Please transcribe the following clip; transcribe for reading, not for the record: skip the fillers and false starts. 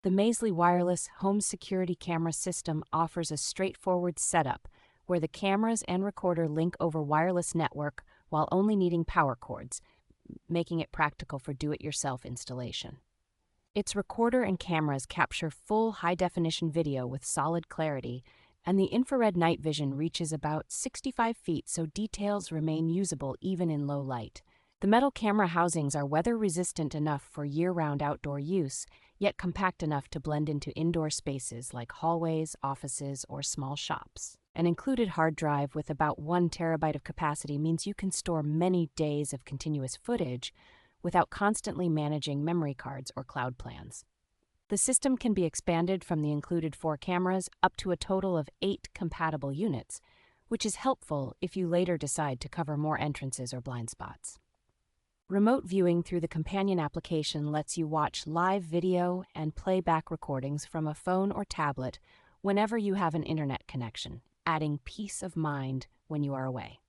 The Maysly wireless home security camera system offers a straightforward setup where the cameras and recorder link over wireless network while only needing power cords, making it practical for do-it-yourself installation. Its recorder and cameras capture full high-definition video with solid clarity, and the infrared night vision reaches about 65 feet, so details remain usable even in low light. The metal camera housings are weather-resistant enough for year-round outdoor use, yet compact enough to blend into indoor spaces like hallways, offices, or small shops. An included hard drive with about 1 terabyte of capacity means you can store many days of continuous footage without constantly managing memory cards or cloud plans. The system can be expanded from the included 4 cameras up to a total of 8 compatible units, which is helpful if you later decide to cover more entrances or blind spots. Remote viewing through the companion application lets you watch live video and playback recordings from a phone or tablet whenever you have an internet connection, adding peace of mind when you are away.